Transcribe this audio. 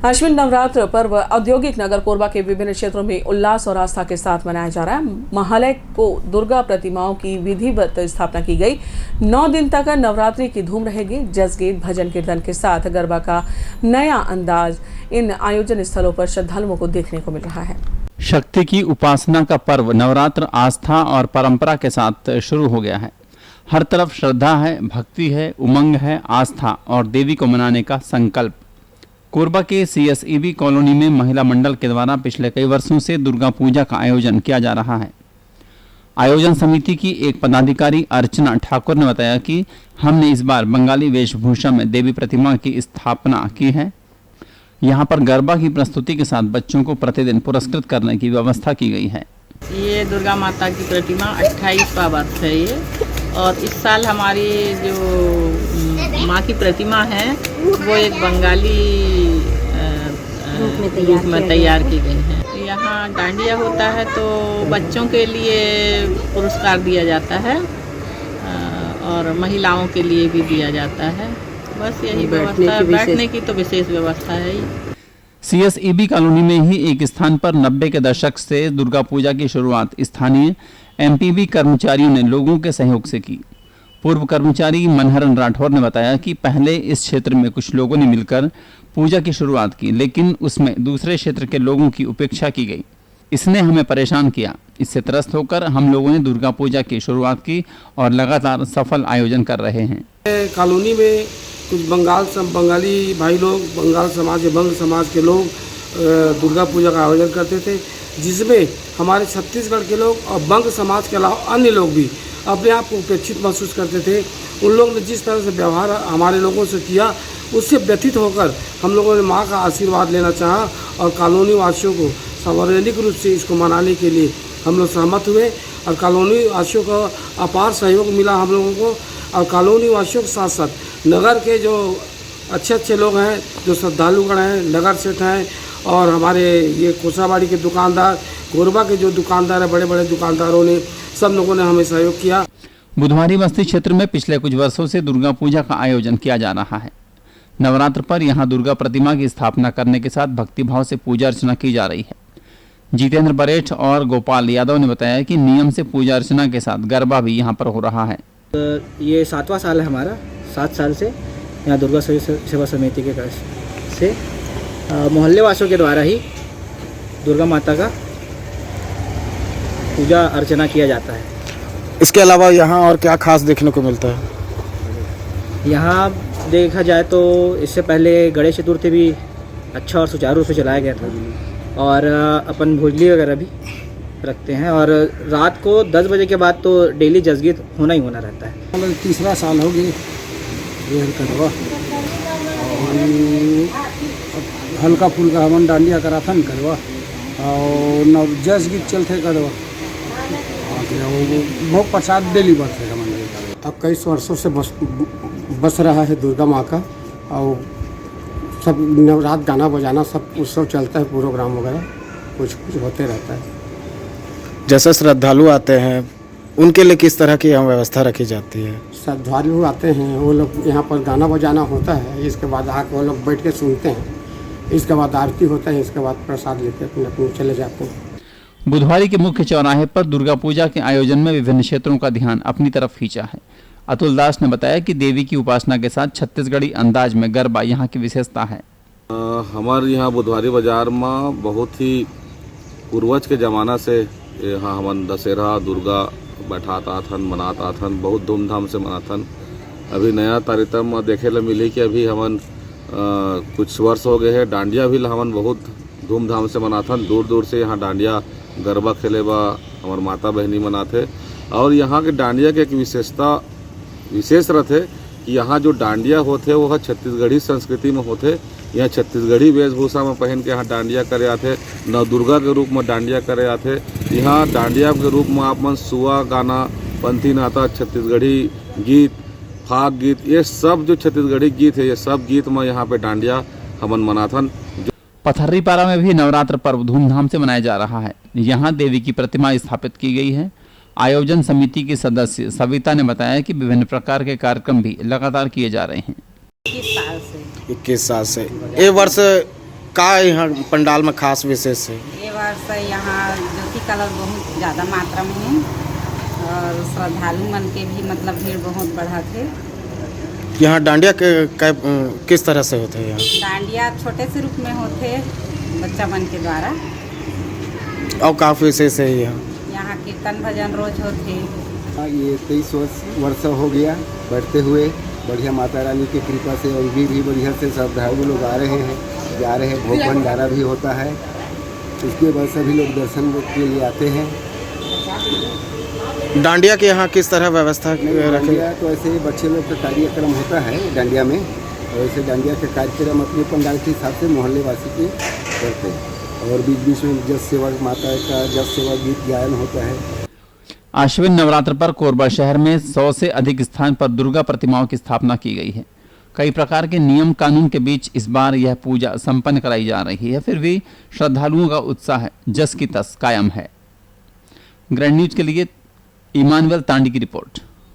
अश्विन नवरात्र पर्व औद्योगिक नगर कोरबा के विभिन्न क्षेत्रों में उल्लास और आस्था के साथ मनाया जा रहा है। महालय को दुर्गा प्रतिमाओं की विधिवत स्थापना की गई। 9 दिन तक नवरात्रि की धूम रहेगी। जस गीत भजन कीर्तन के साथ गरबा का नया अंदाज इन आयोजन स्थलों पर श्रद्धालुओं को देखने को मिल रहा है। शक्ति की उपासना का पर्व नवरात्र आस्था और परंपरा के साथ शुरू हो गया है। हर तरफ श्रद्धा है, भक्ति है, उमंग है, आस्था और देवी को मनाने का संकल्प। कोरबा के CSEB कॉलोनी में महिला मंडल के द्वारा पिछले कई वर्षों से दुर्गा पूजा का आयोजन किया जा रहा है। आयोजन समिति की एक पदाधिकारी अर्चना ठाकुर ने बताया कि हमने इस बार बंगाली वेशभूषा में देवी प्रतिमा की स्थापना की है। यहाँ पर गरबा की प्रस्तुति के साथ बच्चों को प्रतिदिन पुरस्कृत करने की व्यवस्था की गई है। ये दुर्गा माता की प्रतिमा 28वां वर्ष है ये, और इस साल हमारी जो माँ की प्रतिमा है वो एक बंगाली रूप में तैयार की गई है। यहाँ डांडिया होता है तो बच्चों के लिए पुरस्कार दिया जाता है और महिलाओं के लिए भी दिया जाता है। बस यही व्यवस्था है, बैठने की तो विशेष व्यवस्था है ही। CSEB कॉलोनी में ही एक स्थान पर 90 के दशक से दुर्गा पूजा की शुरुआत स्थानीय MPB कर्मचारियों ने लोगों के सहयोग से की। पूर्व कर्मचारी मनहरन राठौर ने बताया कि पहले इस क्षेत्र में कुछ लोगों ने मिलकर पूजा की शुरुआत की, लेकिन उसमें दूसरे क्षेत्र के लोगों की उपेक्षा की गई। इसने हमें परेशान किया। इससे त्रस्त होकर हम लोगों ने दुर्गा पूजा की शुरुआत की और लगातार सफल आयोजन कर रहे हैं। कॉलोनी में कुछ बंगाली भाई लोग, बंगाल समाज या बंग समाज के लोग दुर्गा पूजा का आयोजन करते थे, जिसमें हमारे छत्तीसगढ़ के लोग और बंग समाज के अलावा अन्य लोग भी अपने आप को उपेक्षित महसूस करते थे। उन लोगों ने जिस तरह से व्यवहार हमारे लोगों से किया, उससे व्यथित होकर हम लोगों ने माँ का आशीर्वाद लेना चाहा और कॉलोनी वासियों को सार्वजनिक रूप से इसको मनाने के लिए हम लोग सहमत हुए और कॉलोनी वासियों का अपार सहयोग मिला हम लोगों को। और कॉलोनी वासियों के साथ साथ नगर के जो अच्छे लोग हैं, जो श्रद्धालुगण हैं, नगर सेठ हैं और हमारे ये कोसाबाड़ी के दुकानदार, कोरबा के जो दुकानदार हैं, बड़े बड़े दुकानदारों ने, सब लोगों ने हमें सहयोग किया। बुधवारी बस्ती क्षेत्र में पिछले कुछ वर्षों से दुर्गा पूजा का आयोजन किया जा रहा है। नवरात्र पर यहाँ दुर्गा प्रतिमा की स्थापना करने के साथ भक्तिभाव से पूजा अर्चना की जा रही है। जितेंद्र बरेठ और गोपाल यादव ने बताया कि नियम से पूजा अर्चना के साथ गरबा भी यहाँ पर हो रहा है। ये 7वां साल है हमारा। 7 साल से यहाँ दुर्गा सेवा समिति के से मोहल्ले वासियों के द्वारा ही दुर्गा माता का पूजा अर्चना किया जाता है। इसके अलावा यहाँ और क्या खास देखने को मिलता है? यहाँ देखा जाए तो इससे पहले गणेश चतुर्थी भी अच्छा और सुचारू रूप से चलाया गया था और अपन भोजली वगैरह भी रखते हैं और रात को 10 बजे के बाद तो डेली जसगीत होना ही होना रहता है। तीसरा साल हो गया ये करवा हल्का फुल्का हमन डांडिया करा था करवा और जसगीत चलते करवा बहुत प्रसाद डेली बढ़ते हैं। अब कई वर्षों से बस रहा है दुर्गा माँ का और सब नवरात गाना बजाना सब उत्सव चलता है, प्रोग्राम वगैरह कुछ होते रहता है। जैसे श्रद्धालु आते हैं उनके लिए किस तरह की यहाँ व्यवस्था रखी जाती है? श्रद्धालु आते हैं वो लोग यहाँ पर गाना बजाना होता है, इसके बाद आकर वो लोग बैठ के सुनते हैं, इसके बाद आरती होता है, इसके बाद प्रसाद लेते अपने अपने चले जाते हैं। बुधवारी के मुख्य चौराहे पर दुर्गा पूजा के आयोजन में विभिन्न क्षेत्रों का ध्यान अपनी तरफ खींचा है। अतुल दास ने बताया कि देवी की उपासना के साथ छत्तीसगढ़ी अंदाज में गरबा यहाँ की विशेषता है। हमारे यहाँ बुधवारी बाजार में बहुत ही पूर्वज के ज़माना से यहाँ हमन दशहरा दुर्गा बैठाता थन, मनाता थन, बहुत धूमधाम से मनाथन। अभी नया तारीतम में देखे ला मिली कि अभी हमन कुछ वर्ष हो गए हैं डांडिया भी हमन बहुत धूमधाम से मनाथन। दूर दूर से यहाँ डांडिया गरबा खेले बा हमार माता बहनी मनाते। और यहाँ के डांडिया के एक विशेष रहते कि यहाँ जो डांडिया होते वह छत्तीसगढ़ी संस्कृति में होते। यहाँ छत्तीसगढ़ी वेशभूषा में पहन के यहाँ डांडिया करे आते, नव दुर्गा के रूप में डांडिया करे आते। यहाँ डांडिया के रूप में आप मन सुआ गाना, पंथी नाता, छत्तीसगढ़ी गीत, फाग गीत, ये सब जो छत्तीसगढ़ी गीत है ये सब गीत में यहाँ पे डांडिया हमन मनाथन। पथर्रीपारा में भी नवरात्र पर्व धूमधाम से मनाया जा रहा है। यहाँ देवी की प्रतिमा स्थापित की गई है। आयोजन समिति की सदस्य सविता ने बताया कि विभिन्न प्रकार के कार्यक्रम भी लगातार किए जा रहे हैं। 21 साल से ये वर्ष का यहाँ पंडाल में खास विशेष है? ये वर्ष यहाँ ज्योति कलर बहुत ज़्यादा मात्रा में है और श्रद्धालु मन के भी मतलब भीड़ बहुत बढ़ा थे। यहाँ डांडिया किस तरह से होते हैं? यहाँ डांडिया छोटे से रूप में होते बच्चा मन के द्वारा। और काफ़ी विशेष है यहाँ कीर्तन भजन रोज होते। ये 23 वर्ष हो गया बढ़ते हुए, बढ़िया माता रानी की कृपा से और भी बढ़िया से श्रद्धालु लोग आ रहे हैं, जा रहे हैं। भोग भंडारा भी होता है, उसके बाद सभी लोग दर्शन के लिए आते हैं। डांडिया के यहाँ किस तरह व्यवस्था रखे? तो ऐसे बच्चे लोग का कार्यक्रम होता है डांडिया में, और ऐसे डांडिया के कार्यक्रम अपने पंडाल के हिसाब से मोहल्ले वासी के करते हैं। और बीच बीच में जस सेवा, माता का जस सेवा गीत गायन होता है। आश्विन नवरात्र पर कोरबा शहर में 100 से अधिक स्थान पर दुर्गा प्रतिमाओं की स्थापना की गई है। कई प्रकार के नियम कानून के बीच इस बार यह पूजा संपन्न कराई जा रही है, फिर भी श्रद्धालुओं का उत्साह जस की तस कायम है। ग्रैंड न्यूज के लिए इमानुएल तांडी की रिपोर्ट।